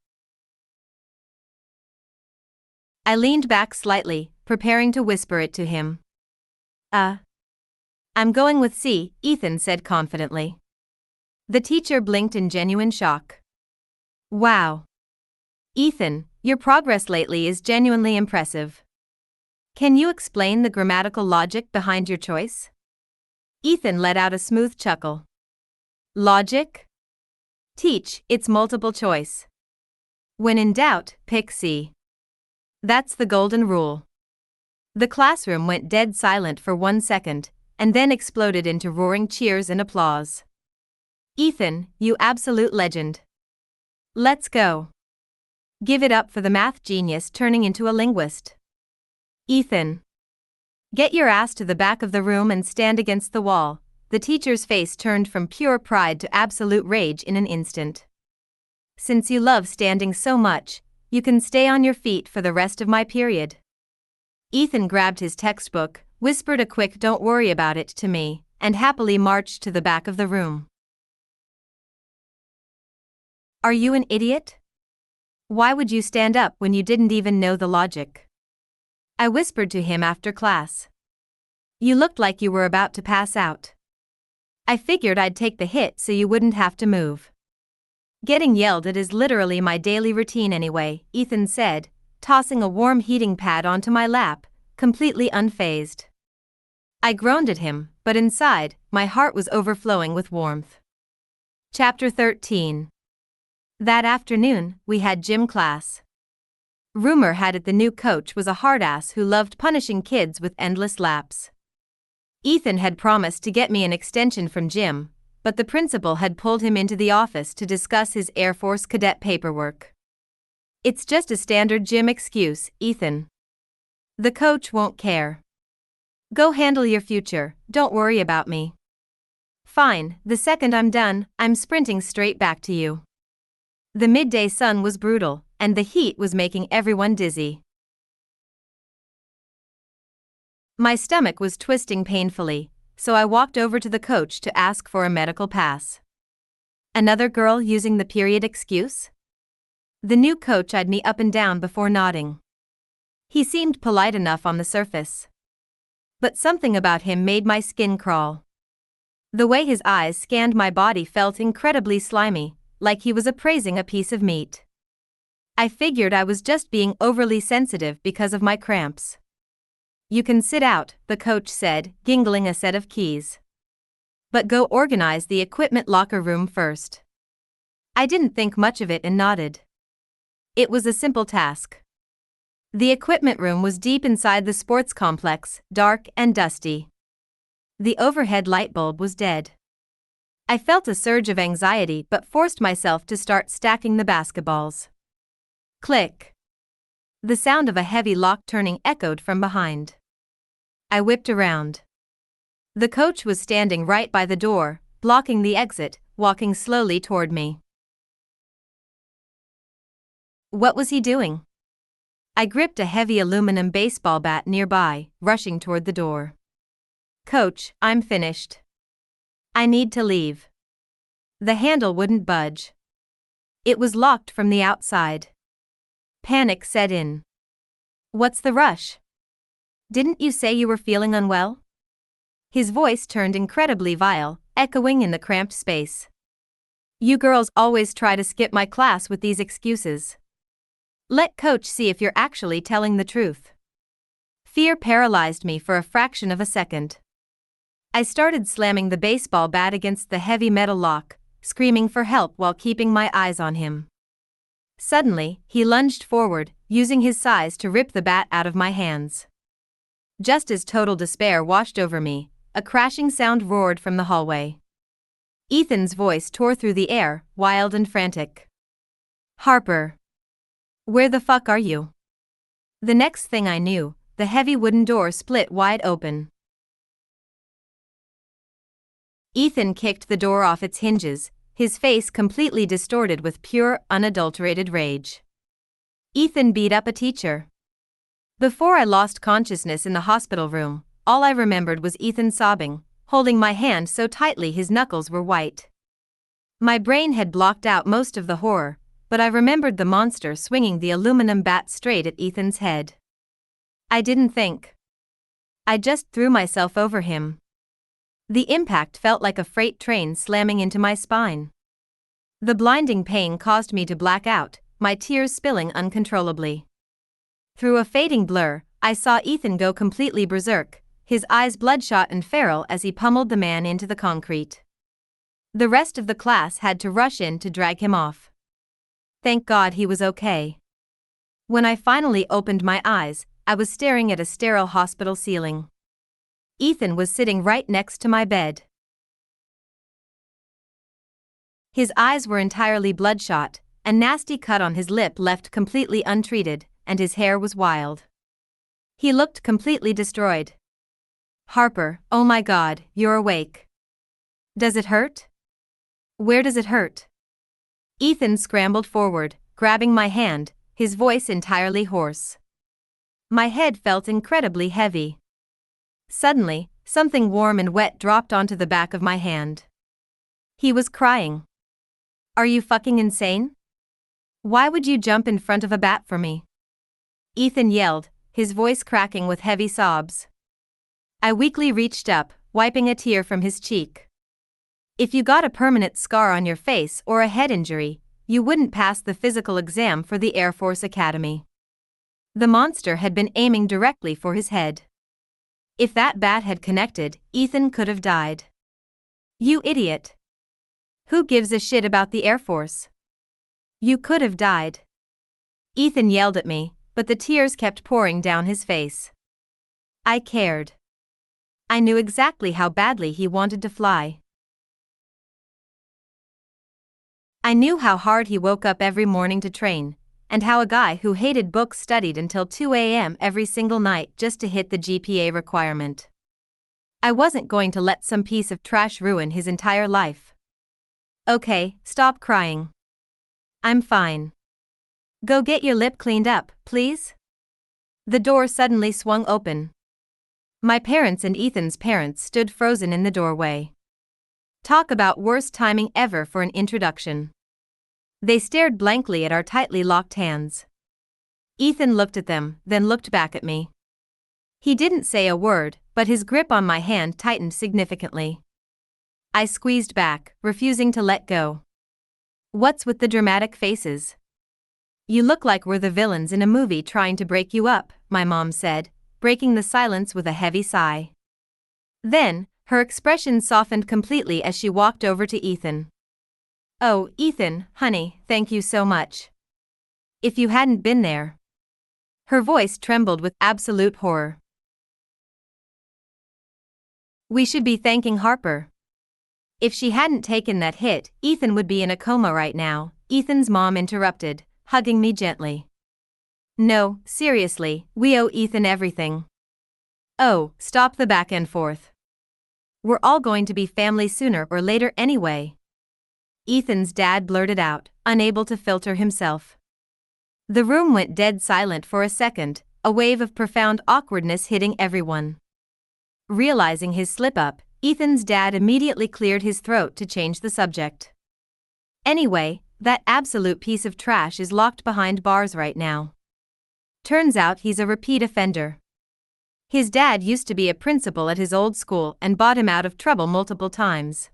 I leaned back slightly, preparing to whisper it to him. I'm going with C, Ethan said confidently. The teacher blinked in genuine shock. Wow. Ethan, your progress lately is genuinely impressive. Can you explain the grammatical logic behind your choice? Ethan let out a smooth chuckle. Logic? Teach, it's multiple choice. When in doubt, pick C. That's the golden rule. The classroom went dead silent for 1 second, and then exploded into roaring cheers and applause. Ethan, you absolute legend. Let's go. Give it up for the math genius turning into a linguist. Ethan. Get your ass to the back of the room and stand against the wall. The teacher's face turned from pure pride to absolute rage in an instant. Since you love standing so much, you can stay on your feet for the rest of my period. Ethan grabbed his textbook, whispered a quick "don't worry about it" to me, and happily marched to the back of the room. Are you an idiot? Why would you stand up when you didn't even know the logic? I whispered to him after class. You looked like you were about to pass out. I figured I'd take the hit so you wouldn't have to move. Getting yelled at is literally my daily routine anyway, Ethan said, tossing a warm heating pad onto my lap, completely unfazed. I groaned at him, but inside, my heart was overflowing with warmth. Chapter 13. That afternoon, we had gym class. Rumor had it the new coach was a hard-ass who loved punishing kids with endless laps. Ethan had promised to get me an extension from gym, but the principal had pulled him into the office to discuss his Air Force cadet paperwork. "It's just a standard gym excuse, Ethan. The coach won't care. Go handle your future, don't worry about me." "Fine, the second I'm done, I'm sprinting straight back to you." The midday sun was brutal, and the heat was making everyone dizzy. My stomach was twisting painfully, so I walked over to the coach to ask for a medical pass. Another girl using the period excuse? The new coach eyed me up and down before nodding. He seemed polite enough on the surface, but something about him made my skin crawl. The way his eyes scanned my body felt incredibly slimy, like he was appraising a piece of meat. I figured I was just being overly sensitive because of my cramps. "You can sit out," the coach said, jingling a set of keys. "But go organize the equipment locker room first." I didn't think much of it and nodded. It was a simple task. The equipment room was deep inside the sports complex, dark and dusty. The overhead light bulb was dead. I felt a surge of anxiety but forced myself to start stacking the basketballs. Click. The sound of a heavy lock turning echoed from behind. I whipped around. The coach was standing right by the door, blocking the exit, walking slowly toward me. What was he doing? I gripped a heavy aluminum baseball bat nearby, rushing toward the door. "Coach, I'm finished. I need to leave." The handle wouldn't budge. It was locked from the outside. Panic set in. "What's the rush? Didn't you say you were feeling unwell?" His voice turned incredibly vile, echoing in the cramped space. "You girls always try to skip my class with these excuses. Let coach see if you're actually telling the truth." Fear paralyzed me for a fraction of a second. I started slamming the baseball bat against the heavy metal lock, screaming for help while keeping my eyes on him. Suddenly, he lunged forward, using his size to rip the bat out of my hands. Just as total despair washed over me, a crashing sound roared from the hallway. Ethan's voice tore through the air, wild and frantic. "Harper. Where the fuck are you?" The next thing I knew, the heavy wooden door split wide open. Ethan kicked the door off its hinges, his face completely distorted with pure, unadulterated rage. Ethan beat up a teacher. Before I lost consciousness in the hospital room, all I remembered was Ethan sobbing, holding my hand so tightly his knuckles were white. My brain had blocked out most of the horror, but I remembered the monster swinging the aluminum bat straight at Ethan's head. I didn't think. I just threw myself over him. The impact felt like a freight train slamming into my spine. The blinding pain caused me to black out, my tears spilling uncontrollably. Through a fading blur, I saw Ethan go completely berserk, his eyes bloodshot and feral as he pummeled the man into the concrete. The rest of the class had to rush in to drag him off. Thank God he was okay. When I finally opened my eyes, I was staring at a sterile hospital ceiling. Ethan was sitting right next to my bed. His eyes were entirely bloodshot, a nasty cut on his lip left completely untreated, and his hair was wild. He looked completely destroyed. "Harper, oh my God, you're awake. Does it hurt? Where does it hurt?" Ethan scrambled forward, grabbing my hand, his voice entirely hoarse. My head felt incredibly heavy. Suddenly, something warm and wet dropped onto the back of my hand. He was crying. "Are you fucking insane? Why would you jump in front of a bat for me?" Ethan yelled, his voice cracking with heavy sobs. I weakly reached up, wiping a tear from his cheek. "If you got a permanent scar on your face or a head injury, you wouldn't pass the physical exam for the Air Force Academy." The monster had been aiming directly for his head. If that bat had connected, Ethan could have died. "You idiot. Who gives a shit about the Air Force? You could have died." Ethan yelled at me, but the tears kept pouring down his face. I cared. I knew exactly how badly he wanted to fly. I knew how hard he woke up every morning to train, and how a guy who hated books studied until 2 a.m. every single night just to hit the GPA requirement. I wasn't going to let some piece of trash ruin his entire life. Okay, stop crying. I'm fine. Go get your lip cleaned up, please. The door suddenly swung open. My parents and Ethan's parents stood frozen in the doorway. Talk about worst timing ever for an introduction. They stared blankly at our tightly locked hands. Ethan looked at them, then looked back at me. He didn't say a word, but his grip on my hand tightened significantly. I squeezed back, refusing to let go. What's with the dramatic faces? You look like we're the villains in a movie trying to break you up, my mom said, breaking the silence with a heavy sigh. Then, her expression softened completely as she walked over to Ethan. Oh, Ethan, honey, thank you so much. If you hadn't been there. Her voice trembled with absolute horror. We should be thanking Harper. If she hadn't taken that hit, Ethan would be in a coma right now, Ethan's mom interrupted, hugging me gently. No, seriously, we owe Ethan everything. Oh, stop the back and forth. We're all going to be family sooner or later anyway. Ethan's dad blurted out, unable to filter himself. The room went dead silent for a second, a wave of profound awkwardness hitting everyone. Realizing his slip-up, Ethan's dad immediately cleared his throat to change the subject. Anyway, that absolute piece of trash is locked behind bars right now. Turns out he's a repeat offender. His dad used to be a principal at his old school and bought him out of trouble multiple times.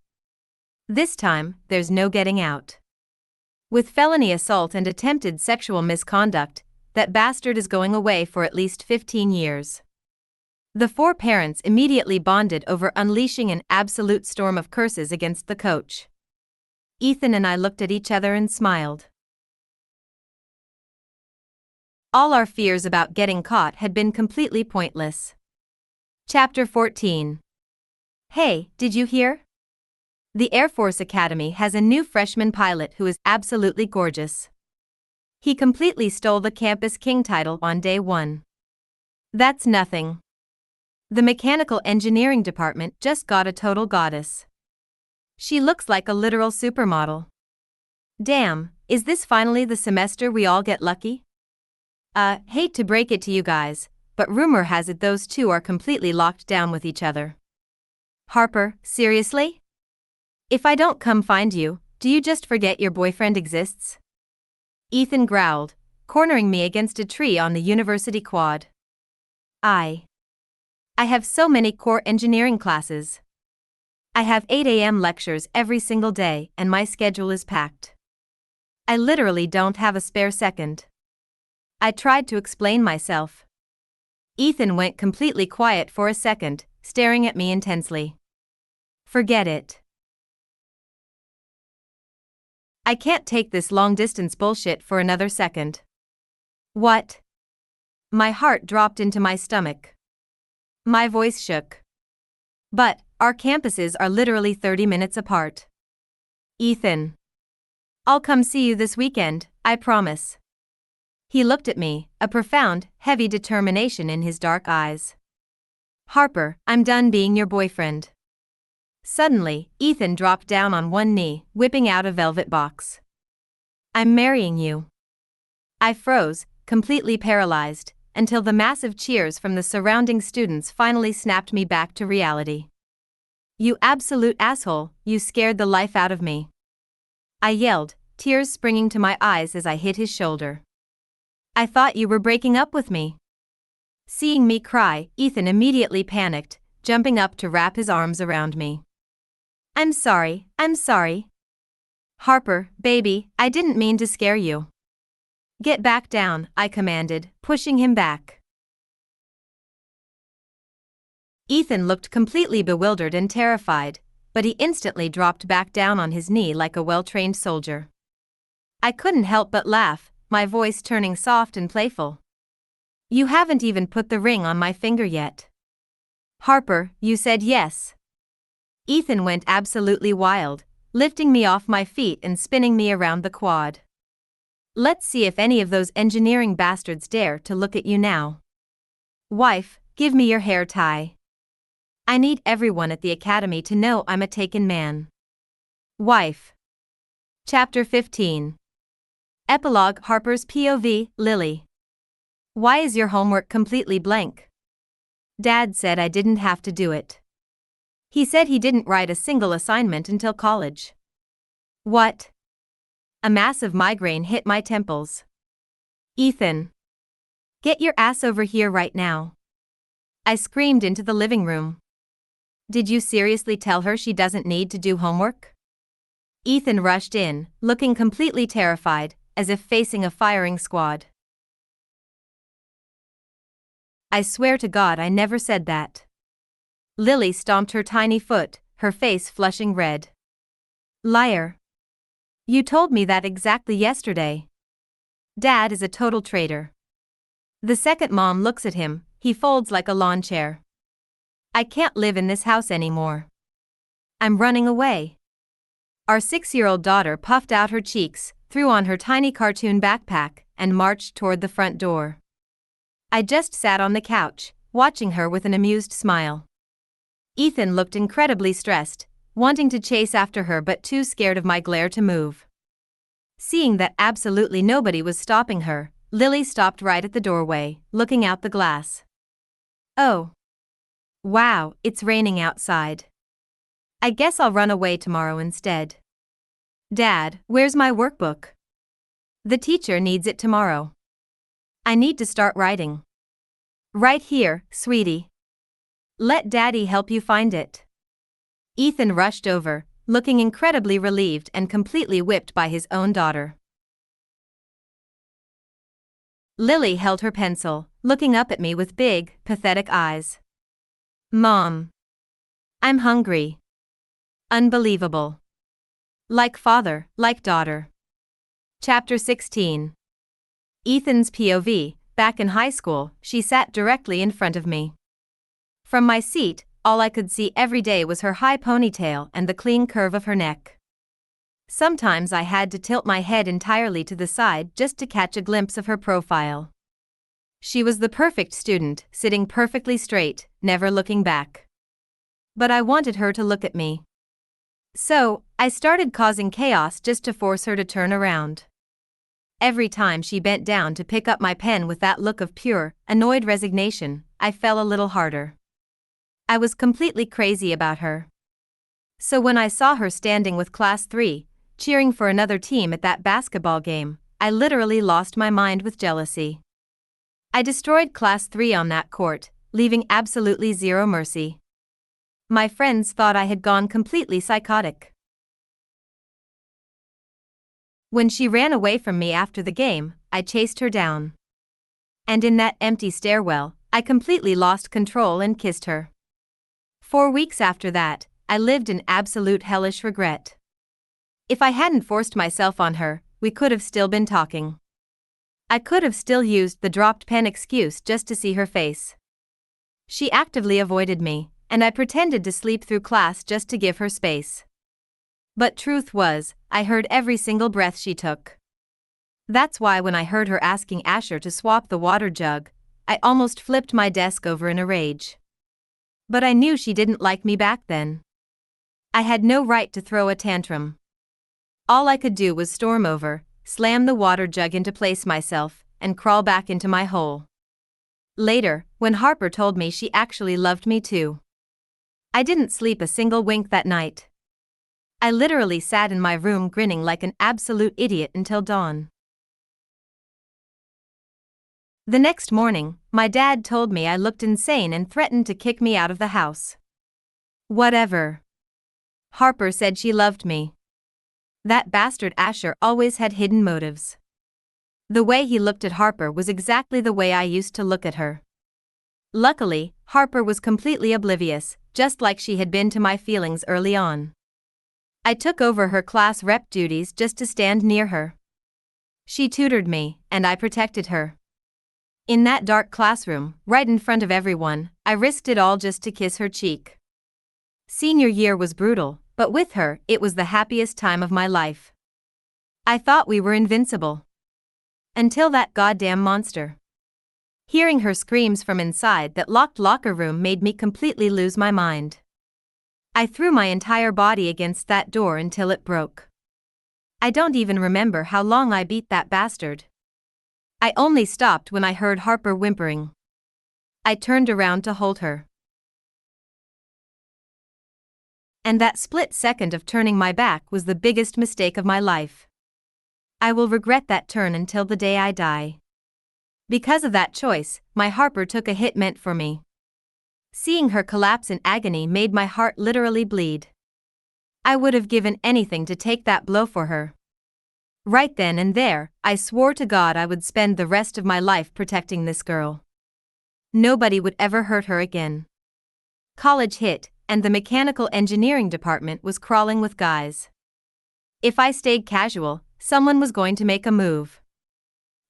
This time, there's no getting out. With felony assault and attempted sexual misconduct, that bastard is going away for at least 15 years. The four parents immediately bonded over unleashing an absolute storm of curses against the coach. Ethan and I looked at each other and smiled. All our fears about getting caught had been completely pointless. Chapter 14. Hey, did you hear? The Air Force Academy has a new freshman pilot who is absolutely gorgeous. He completely stole the Campus King title on day one. That's nothing. The mechanical engineering department just got a total goddess. She looks like a literal supermodel. Damn, is this finally the semester we all get lucky? Hate to break it to you guys, but rumor has it those two are completely locked down with each other. Harper, seriously? If I don't come find you, do you just forget your boyfriend exists? Ethan growled, cornering me against a tree on the university quad. I have so many core engineering classes. I have 8 a.m. lectures every single day and my schedule is packed. I literally don't have a spare second. I tried to explain myself. Ethan went completely quiet for a second, staring at me intensely. Forget it. I can't take this long-distance bullshit for another second. What? My heart dropped into my stomach. My voice shook. But, our campuses are literally 30 minutes apart. Ethan. I'll come see you this weekend, I promise. He looked at me, a profound, heavy determination in his dark eyes. Harper, I'm done being your boyfriend. Suddenly, Ethan dropped down on one knee, whipping out a velvet box. I'm marrying you. I froze, completely paralyzed, until the massive cheers from the surrounding students finally snapped me back to reality. You absolute asshole, you scared the life out of me. I yelled, tears springing to my eyes as I hit his shoulder. I thought you were breaking up with me. Seeing me cry, Ethan immediately panicked, jumping up to wrap his arms around me. I'm sorry. Harper, baby, I didn't mean to scare you. Get back down, I commanded, pushing him back. Ethan looked completely bewildered and terrified, but he instantly dropped back down on his knee like a well-trained soldier. I couldn't help but laugh, my voice turning soft and playful. You haven't even put the ring on my finger yet. Harper, you said yes. Ethan went absolutely wild, lifting me off my feet and spinning me around the quad. Let's see if any of those engineering bastards dare to look at you now. Wife, give me your hair tie. I need everyone at the academy to know I'm a taken man. Wife. Chapter 15. Epilogue. Harper's POV. Lily. Why is your homework completely blank? Dad said I didn't have to do it. He said he didn't write a single assignment until college. What? A massive migraine hit my temples. Ethan. Get your ass over here right now. I screamed into the living room. Did you seriously tell her she doesn't need to do homework? Ethan rushed in, looking completely terrified, as if facing a firing squad. I swear to God I never said that. Lily stomped her tiny foot, her face flushing red. Liar. You told me that exactly yesterday. Dad is a total traitor. The second Mom looks at him, he folds like a lawn chair. I can't live in this house anymore. I'm running away. Our 6-year-old daughter puffed out her cheeks, threw on her tiny cartoon backpack, and marched toward the front door. I just sat on the couch, watching her with an amused smile. Ethan looked incredibly stressed, wanting to chase after her but too scared of my glare to move. Seeing that absolutely nobody was stopping her, Lily stopped right at the doorway, looking out the glass. Oh. Wow, it's raining outside. I guess I'll run away tomorrow instead. Dad, where's my workbook? The teacher needs it tomorrow. I need to start writing. Right here, sweetie. Let Daddy help you find it. Ethan rushed over, looking incredibly relieved and completely whipped by his own daughter. Lily held her pencil, looking up at me with big, pathetic eyes. Mom. I'm hungry. Unbelievable. Like father, like daughter. Chapter 16. Ethan's POV. Back in high school, she sat directly in front of me. From my seat, all I could see every day was her high ponytail and the clean curve of her neck. Sometimes I had to tilt my head entirely to the side just to catch a glimpse of her profile. She was the perfect student, sitting perfectly straight, never looking back. But I wanted her to look at me. So, I started causing chaos just to force her to turn around. Every time she bent down to pick up my pen with that look of pure, annoyed resignation, I fell a little harder. I was completely crazy about her. So when I saw her standing with Class 3, cheering for another team at that basketball game, I literally lost my mind with jealousy. I destroyed Class 3 on that court, leaving absolutely zero mercy. My friends thought I had gone completely psychotic. When she ran away from me after the game, I chased her down. And in that empty stairwell, I completely lost control and kissed her. 4 weeks after that, I lived in absolute hellish regret. If I hadn't forced myself on her, we could have still been talking. I could have still used the dropped pen excuse just to see her face. She actively avoided me, and I pretended to sleep through class just to give her space. But truth was, I heard every single breath she took. That's why when I heard her asking Asher to swap the water jug, I almost flipped my desk over in a rage. But I knew she didn't like me back then. I had no right to throw a tantrum. All I could do was storm over, slam the water jug into place myself, and crawl back into my hole. Later, when Harper told me she actually loved me too. I didn't sleep a single wink that night. I literally sat in my room grinning like an absolute idiot until dawn. The next morning, my dad told me I looked insane and threatened to kick me out of the house. Whatever. Harper said she loved me. That bastard Asher always had hidden motives. The way he looked at Harper was exactly the way I used to look at her. Luckily, Harper was completely oblivious, just like she had been to my feelings early on. I took over her class rep duties just to stand near her. She tutored me, and I protected her. In that dark classroom, right in front of everyone, I risked it all just to kiss her cheek. Senior year was brutal, but with her, it was the happiest time of my life. I thought we were invincible. Until that goddamn monster. Hearing her screams from inside that locked locker room made me completely lose my mind. I threw my entire body against that door until it broke. I don't even remember how long I beat that bastard. I only stopped when I heard Harper whimpering. I turned around to hold her. And that split second of turning my back was the biggest mistake of my life. I will regret that turn until the day I die. Because of that choice, my Harper took a hit meant for me. Seeing her collapse in agony made my heart literally bleed. I would have given anything to take that blow for her. Right then and there, I swore to God I would spend the rest of my life protecting this girl. Nobody would ever hurt her again. College hit, and the mechanical engineering department was crawling with guys. If I stayed casual, someone was going to make a move.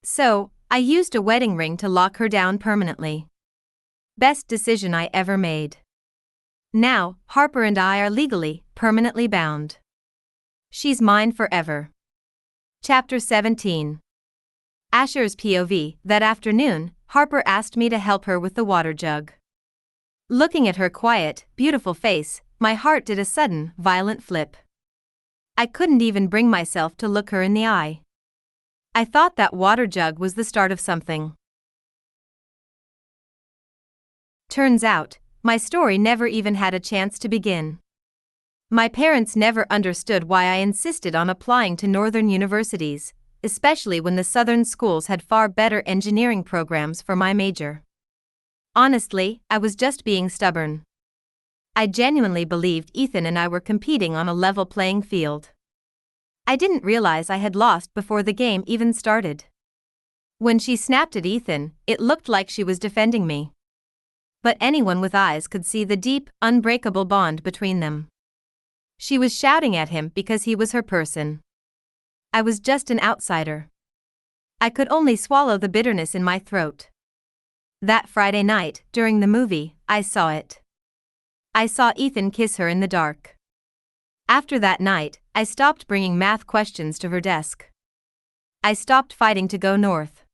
So, I used a wedding ring to lock her down permanently. Best decision I ever made. Now, Harper and I are legally, permanently bound. She's mine forever. Chapter 17. Asher's POV. That afternoon, Harper asked me to help her with the water jug. Looking at her quiet, beautiful face, my heart did a sudden, violent flip. I couldn't even bring myself to look her in the eye. I thought that water jug was the start of something. Turns out, my story never even had a chance to begin. My parents never understood why I insisted on applying to northern universities, especially when the southern schools had far better engineering programs for my major. Honestly, I was just being stubborn. I genuinely believed Ethan and I were competing on a level playing field. I didn't realize I had lost before the game even started. When she snapped at Ethan, it looked like she was defending me. But anyone with eyes could see the deep, unbreakable bond between them. She was shouting at him because he was her person. I was just an outsider. I could only swallow the bitterness in my throat. That Friday night, during the movie, I saw it. I saw Ethan kiss her in the dark. After that night, I stopped bringing math questions to her desk. I stopped fighting to go north.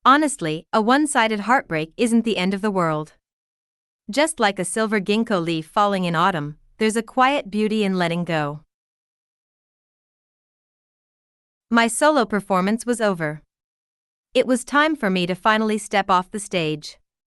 Honestly, a one-sided heartbreak isn't the end of the world. Just like a silver ginkgo leaf falling in autumn, there's a quiet beauty in letting go. My solo performance was over. It was time for me to finally step off the stage.